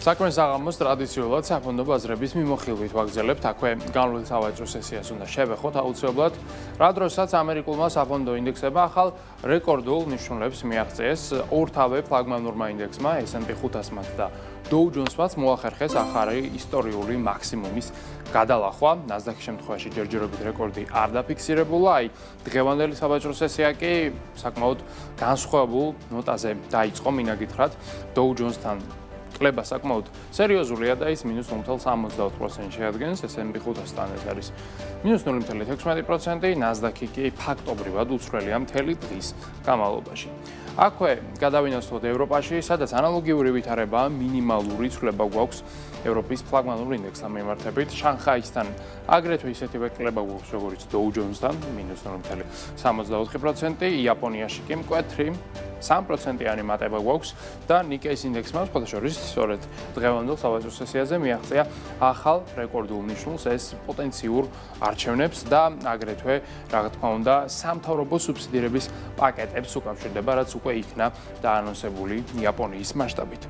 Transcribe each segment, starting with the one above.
საქმის აღამოს ტრადიციულად საფონდო ბაზრების მიმოხილვით ვაგრძელებთ. აქვე განვლილ სავაჭრო სესიას უნდა შევეხოთ აუცილებლად. რა დროსაც ამერიკულმა საფონდო ინდექსებმა ახალ რეკორდულ ნიშნულებს მიაღწიეს. ორთავე ფლაგმანურმა ინდექსმა S&P 500-მაც და Dow Jones-მაც მოახერხეს ახალი ისტორიული მაქსიმუმის გადალახვა. NASDAQ-ის შემთხვევაში ჯერჯერობით რეკორდი არ დაფიქსირებულა. დღევანდელი სავაჭრო სესია კი საკმაოდ განსხვავებულ ნოტაზე დაიწყო. მინდა გითხრათ, Dow Jones-თან კლება საკმაოდ სერიოზულია და ის -0.64% შეადგენს, S&P 500-თან ეს არის -0.16%, NASDAQ-ი კი ფაქტობრივად უცვლელია მთელი დღის განმავლობაში. აქვე გადავინაცვლოთ ევროპაში, სადაც ანალოგიური ვითარება მინიმალური ცვლილება გვაქვს ევროპის ფლაგმანურ ინდექსთან მიმართებით. შანხაისთან აგრეთვე ისეთივე კლება გვაქვს, როგორც Dow Jones-თან -0.64%, იაპონიაში კი მკვეთრი 3%-იანი მატება გვაქვს და Nikkei-ის ინდექსმა სხვადასხვა სწორედ დღევანდელ სავაჭრო სესიაზე მიაღწია ახალ რეკორდულ ნიშნულს, ეს პოტენციურ არჩევნებს და აგრეთვე, რა თქმა უნდა, სამთავრობო სუბსიდირების პაკეტებს უკავშირდება, რაც უკვე იქნა დაანონსებული იაპონიის მასშტაბით.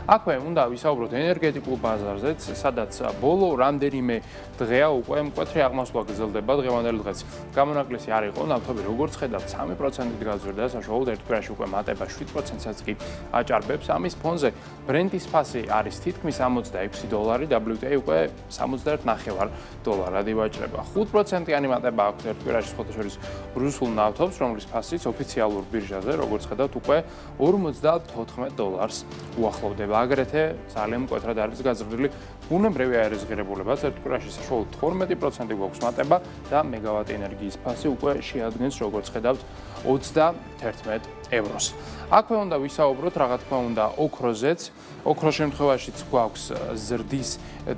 აქვე უნდა ვისაუბროთ ენერგეტიკულ ბაზარზეც, სადაც ბოლო რამდენიმე დღეა უკვე მკვეთრი აღმასვლა გრძელდება. დღევანდელი დღეც გამონაკლისი არ იყო, ნავთობი როგორც ხედავთ 3%-ით გაზრდა, საშუალოდ ერთ კვირაში უკვე მატება 7%-საც კი აჭარბებს. ამის ფონზე ბრენდის ფასი არის თითქმის $66, WTI უკვე $71.5 ივაჭრება. 5%-იანი მატება აქვს ერთ კვირაში სხვადასხვა რუსულ ნავთობს, რომლის ფასიც ოფიციალურ ბირჟაზე, როგორც ხედავთ, უკვე $54 უახლოვდება. აგრეთვე ძალიან მკვეთრად არის გაზრდილი ბუნებრივი აირის ღირებულებაც, ერთ კვირაში საშუალოდ 12% გვაქვს მატება და მეგავატ ენერგიის ფასი უკვე შეადგენს, როგორც ხედავთ, €21. აქვე უნდა ვისაუბროთ, რა თქმა უნდა, ოქროზეც. ოქროს შემთხვევაშიც გვაქვს ზრდის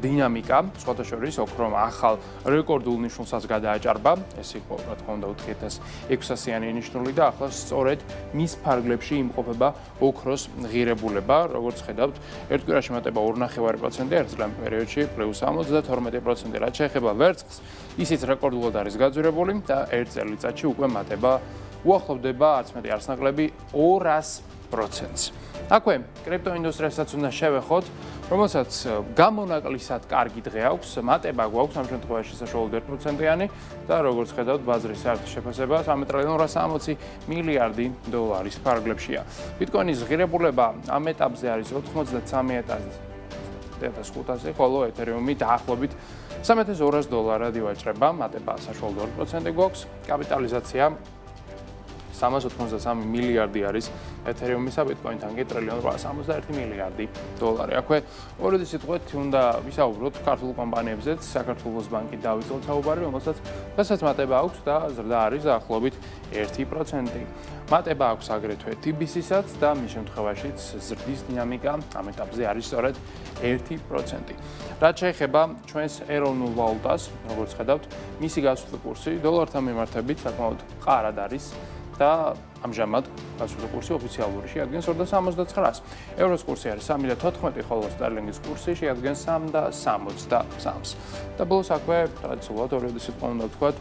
დინამიკა, სხვადასხვა ოქრომ ახალ რეკორდულ ნიშნულსაც გადააჭარბა. ეს იყო, რა თქმა უნდა, 4600-იანი ნიშნული და ახლა სწორედ მის ფარგლებში იმყოფება ოქროს ღირებულება, როგორც ხედავთ, ერთ კვირაში მატება 2.5%, ერთ წლიან პერიოდში +72%. რაც შეეხება ვერცხლს, ისიც რეკორდულად არის გაძვირებული და ერთ წელიწადში უკვე მატება უახლოვდება არც მეტი არც ნაკლები 200%-ს. აქვე კრიპტოინდუსტრიასაც უნდა შევეხოთ, რომელსაც გამონაკლისად კარგი დღე აქვს, მატება გვაქვს ამ შემთხვევაში საშუალოდ 1%-იანი და როგორც ხედავთ, ბაზრის საერთო შეფასება $3.260 მილიარდი ფარგლებშია. ბიტკოინის ღირებულება ამ ეტაპზე არის $93,500, ხოლო ეთერიუმი დაახლოებით $3,200 ივაჭრება, მატება საშუალოდ 2% გვაქვს, კაპიტალიზაცია $383 მილიარდი არის ეთერიუმისა, ბიტკოინთან კი $1.861 მილიარდი. აქვე ორი სიტყვით უნდა ვისაუბროთ ქართულ კომპანიებზეც. საქართველოს ბანკი დავიწყოთ საუბარი, რომელსაც დღესაც მატება აქვს და ზრდა არის დაახლოებით 1%. მატება აქვს აგრეთვე TBC-საც და მის შემთხვევაშიც ზრდის დინამიკა ამ ეტაპზე არის სწორედ 1%. რაც შეეხება ჩვენს ეროვნულ ვალუტას, როგორც ხედავთ, მისი გასვლელი კურსი დოლართან მიმართებით საკმაოდ მყარად არის და ამჟამად გასვლელი კურსი ოფიციალური შეადგენს 2.69-ს. ევროს კურსი არის 3.14, ხოლო სტერლინგის კურსი შეადგენს 3.63-ს. და ბოლოს აქვე ტრადიციულად ორი სიტყვა უნდა ვთქვათ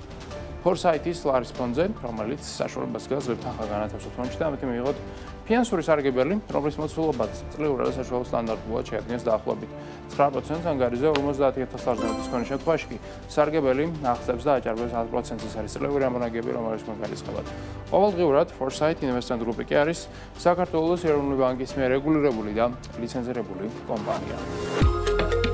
Foresight-ის ლარის ფონდზე, რომელიც საშუალებას გაძლევთ ახალ განათებსო ფონდში და ამით მიიღოთ ფინანსური სარგებელი, რომლის მოცულობაც წლიურად საშუალო სტანდარტულად შეადგენს დაახლოებით 9%, ანგარიზე 50,000 თქვენი შემთხვევაში კი სარგებელი აღწევს და აჭარბებს 10%-ს. ეს არის წლიური ამონაგები, რომელიც მოგარიცხებათ. ყოველდღიურად Foresight Investment Group კი არის საქართველოს ეროვნული ბანკის მიერ რეგულირებული და ლიცენზირებული კომპანია.